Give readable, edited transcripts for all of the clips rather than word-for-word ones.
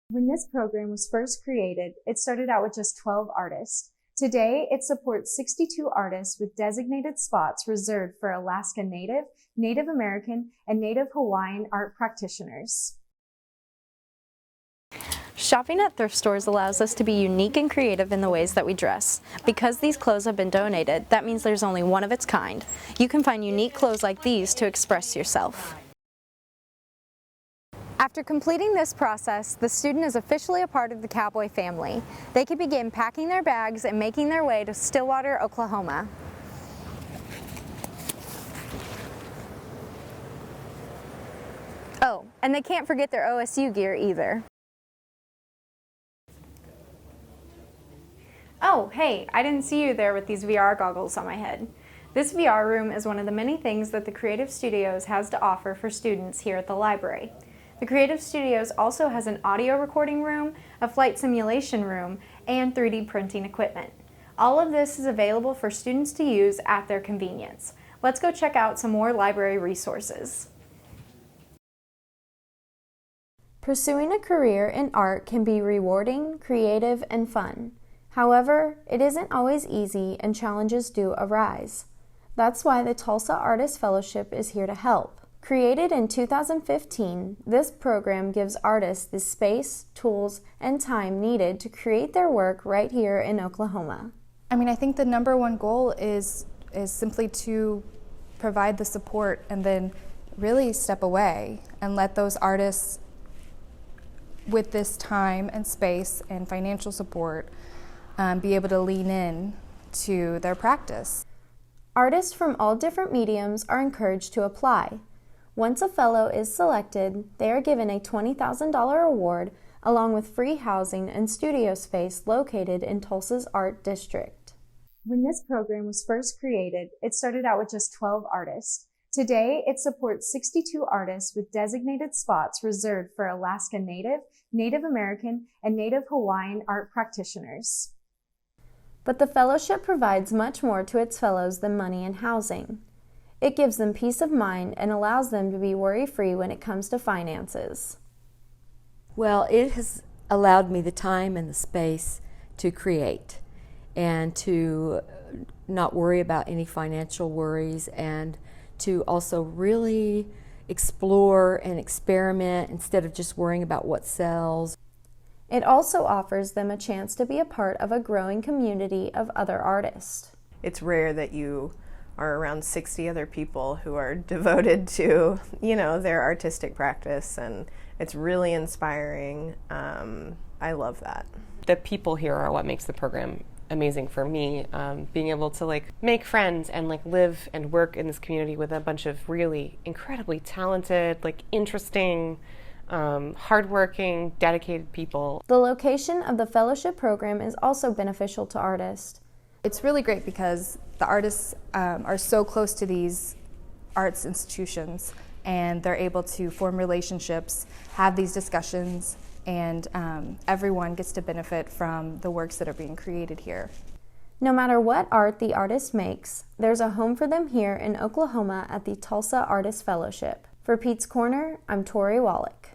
When this program was first created, it started out with just 12 artists. Today, it supports 62 artists with designated spots reserved for Alaska Native, Native American, and Native Hawaiian art practitioners. Shopping at thrift stores allows us to be unique and creative in the ways that we dress. Because these clothes have been donated, that means there's only one of its kind. You can find unique clothes like these to express yourself. After completing this process, the student is officially a part of the Cowboy family. They can begin packing their bags and making their way to Stillwater, Oklahoma. Oh, and they can't forget their OSU gear either. Oh, hey, I didn't see you there with these VR goggles on my head. This VR room is one of the many things that the Creative Studios has to offer for students here at the library. The Creative Studios also has an audio recording room, a flight simulation room, and 3D printing equipment. All of this is available for students to use at their convenience. Let's go check out some more library resources. Pursuing a career in art can be rewarding, creative, and fun. However, it isn't always easy and challenges do arise. That's why the Tulsa Artist Fellowship is here to help. Created in 2015, this program gives artists the space, tools, and time needed to create their work right here in Oklahoma. I think the number one goal is simply to provide the support and then really step away and let those artists with this time and space and financial support be able to lean in to their practice. Artists from all different mediums are encouraged to apply. Once a fellow is selected, they are given a $20,000 award along with free housing and studio space located in Tulsa's Art District. When this program was first created, it started out with just 12 artists. Today, it supports 62 artists with designated spots reserved for Alaska Native, Native American, and Native Hawaiian art practitioners. But the fellowship provides much more to its fellows than money and housing. It gives them peace of mind and allows them to be worry-free when it comes to finances. Well, it has allowed me the time and the space to create and to not worry about any financial worries and to also really explore and experiment instead of just worrying about what sells. It also offers them a chance to be a part of a growing community of other artists. It's rare that you are around 60 other people who are devoted to, their artistic practice, and it's really inspiring. I love that. The people here are what makes the program amazing for me. Being able to make friends and live and work in this community with a bunch of really incredibly talented, interesting, hardworking, dedicated people. The location of the fellowship program is also beneficial to artists. It's really great because the artists are so close to these arts institutions and they're able to form relationships, have these discussions, and everyone gets to benefit from the works that are being created here. No matter what art the artist makes, there's a home for them here in Oklahoma at the Tulsa Artist Fellowship. For Pete's Corner, I'm Tori Walach.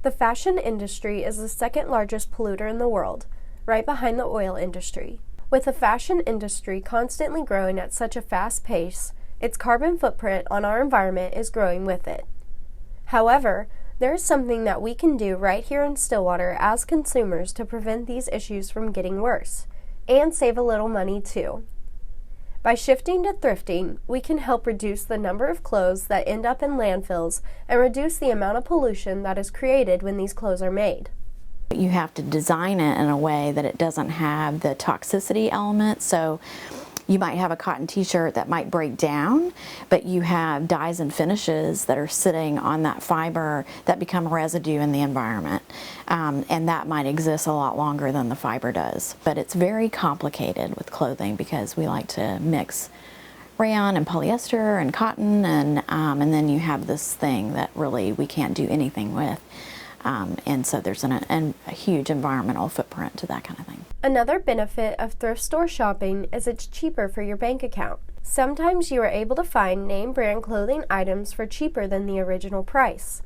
The fashion industry is the second largest polluter in the world, right behind the oil industry. With the fashion industry constantly growing at such a fast pace, its carbon footprint on our environment is growing with it. However, there is something that we can do right here in Stillwater as consumers to prevent these issues from getting worse, and save a little money too. By shifting to thrifting, we can help reduce the number of clothes that end up in landfills and reduce the amount of pollution that is created when these clothes are made. You have to design it in a way that it doesn't have the toxicity element. So you might have a cotton t-shirt that might break down, but you have dyes and finishes that are sitting on that fiber that become residue in the environment. And that might exist a lot longer than the fiber does. But it's very complicated with clothing because we like to mix rayon and polyester and cotton, and then you have this thing that really we can't do anything with. And so there's a huge environmental footprint to that kind of thing. Another benefit of thrift store shopping is it's cheaper for your bank account. Sometimes you are able to find name brand clothing items for cheaper than the original price.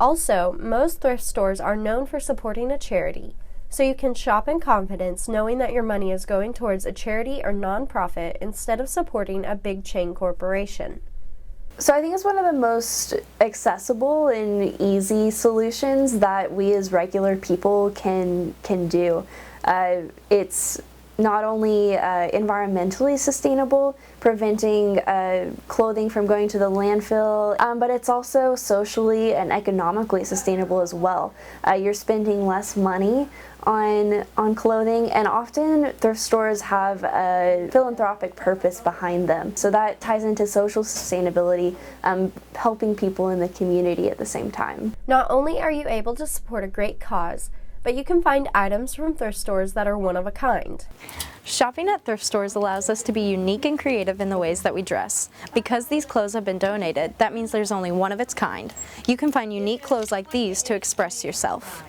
Also, most thrift stores are known for supporting a charity, so you can shop in confidence knowing that your money is going towards a charity or nonprofit instead of supporting a big chain corporation. So I think it's one of the most accessible and easy solutions that we as regular people can do. It's not only environmentally sustainable, preventing clothing from going to the landfill, but it's also socially and economically sustainable as well. You're spending less money on clothing, and often thrift stores have a philanthropic purpose behind them. So that ties into social sustainability, helping people in the community at the same time. Not only are you able to support a great cause, but you can find items from thrift stores that are one of a kind. Shopping at thrift stores allows us to be unique and creative in the ways that we dress. Because these clothes have been donated, that means there's only one of its kind. You can find unique clothes like these to express yourself.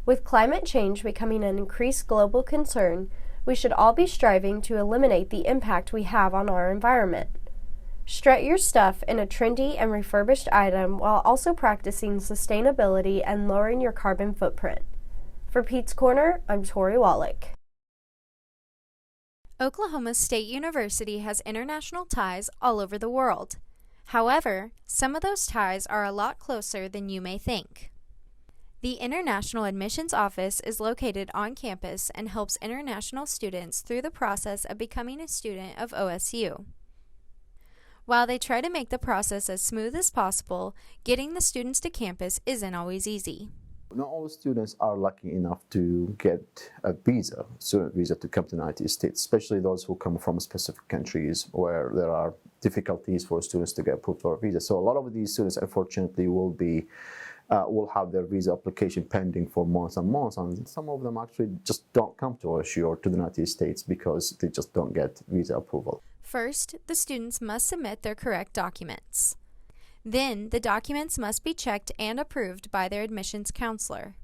With climate change becoming an increased global concern, we should all be striving to eliminate the impact we have on our environment. Strut your stuff in a trendy and refurbished item while also practicing sustainability and lowering your carbon footprint. For Pete's Corner, I'm Tori Walach. Oklahoma State University has international ties all over the world. However, some of those ties are a lot closer than you may think. The International Admissions Office is located on campus and helps international students through the process of becoming a student of OSU. While they try to make the process as smooth as possible, getting the students to campus isn't always easy. Not all students are lucky enough to get a visa, student visa, to come to the United States, especially those who come from specific countries where there are difficulties for students to get approved for a visa. So a lot of these students, unfortunately, will have their visa application pending for months and months, and some of them actually just don't come to OSU or to the United States because they just don't get visa approval. First, the students must submit their correct documents. Then, the documents must be checked and approved by their admissions counselor.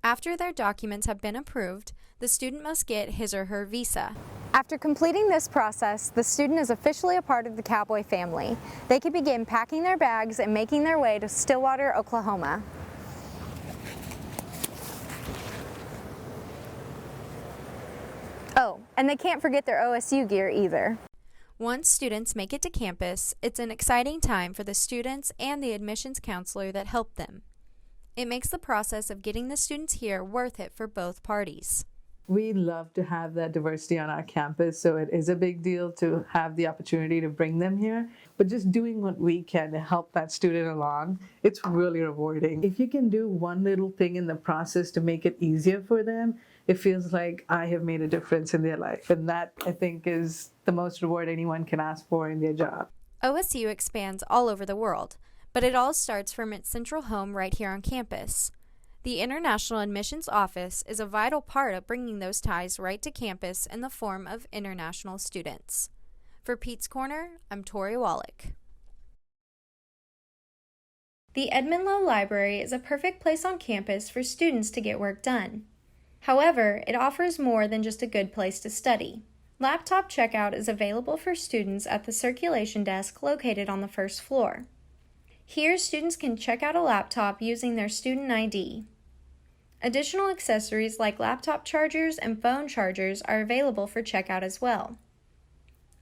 After their documents have been approved, the student must get his or her visa. After completing this process, the student is officially a part of the Cowboy family. They can begin packing their bags and making their way to Stillwater, Oklahoma. Oh, and they can't forget their OSU gear either. Once students make it to campus, it's an exciting time for the students and the admissions counselor that helped them. It makes the process of getting the students here worth it for both parties. We love to have that diversity on our campus, so it is a big deal to have the opportunity to bring them here. But just doing what we can to help that student along, it's really rewarding. If you can do one little thing in the process to make it easier for them, it feels like I have made a difference in their life. And that, I think, is the most reward anyone can ask for in their job. OSU expands all over the world, but it all starts from its central home right here on campus. The International Admissions Office is a vital part of bringing those ties right to campus in the form of international students. For Pete's Corner, I'm Tori Walach. The Edmond Lowe Library is a perfect place on campus for students to get work done. However, it offers more than just a good place to study. Laptop checkout is available for students at the circulation desk located on the first floor. Here, students can check out a laptop using their student ID. Additional accessories like laptop chargers and phone chargers are available for checkout as well.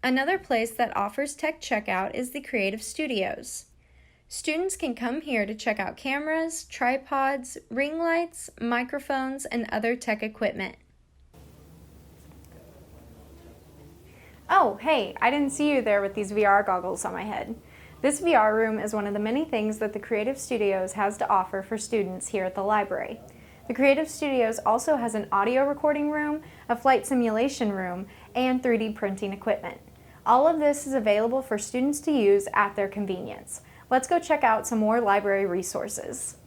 Another place that offers tech checkout is the Creative Studios. Students can come here to check out cameras, tripods, ring lights, microphones, and other tech equipment. Oh, hey, I didn't see you there with these VR goggles on my head. This VR room is one of the many things that the Creative Studios has to offer for students here at the library. The Creative Studios also has an audio recording room, a flight simulation room, and 3D printing equipment. All of this is available for students to use at their convenience. Let's go check out some more library resources.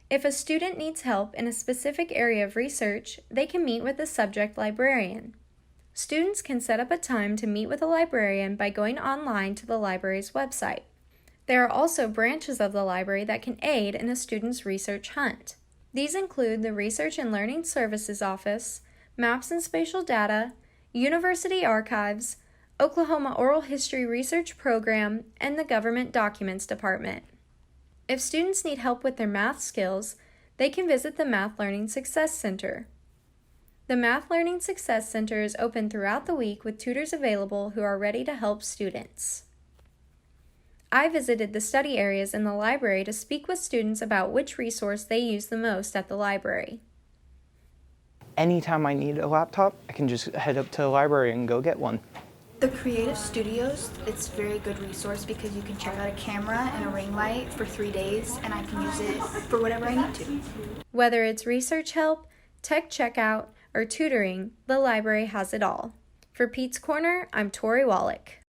If a student needs help in a specific area of research, they can meet with a subject librarian. Students can set up a time to meet with a librarian by going online to the library's website. There are also branches of the library that can aid in a student's research hunt. These include the Research and Learning Services Office, Maps and Spatial Data, University Archives, Oklahoma Oral History Research Program, and the Government Documents Department. If students need help with their math skills, they can visit the Math Learning Success Center. The Math Learning Success Center is open throughout the week with tutors available who are ready to help students. I visited the study areas in the library to speak with students about which resource they use the most at the library. Anytime I need a laptop, I can just head up to the library and go get one. The Creative Studios, it's a very good resource because you can check out a camera and a ring light for 3 days and I can use it for whatever I need to. Whether it's research help, tech checkout, or tutoring, the library has it all. For Pete's Corner, I'm Tori Walach.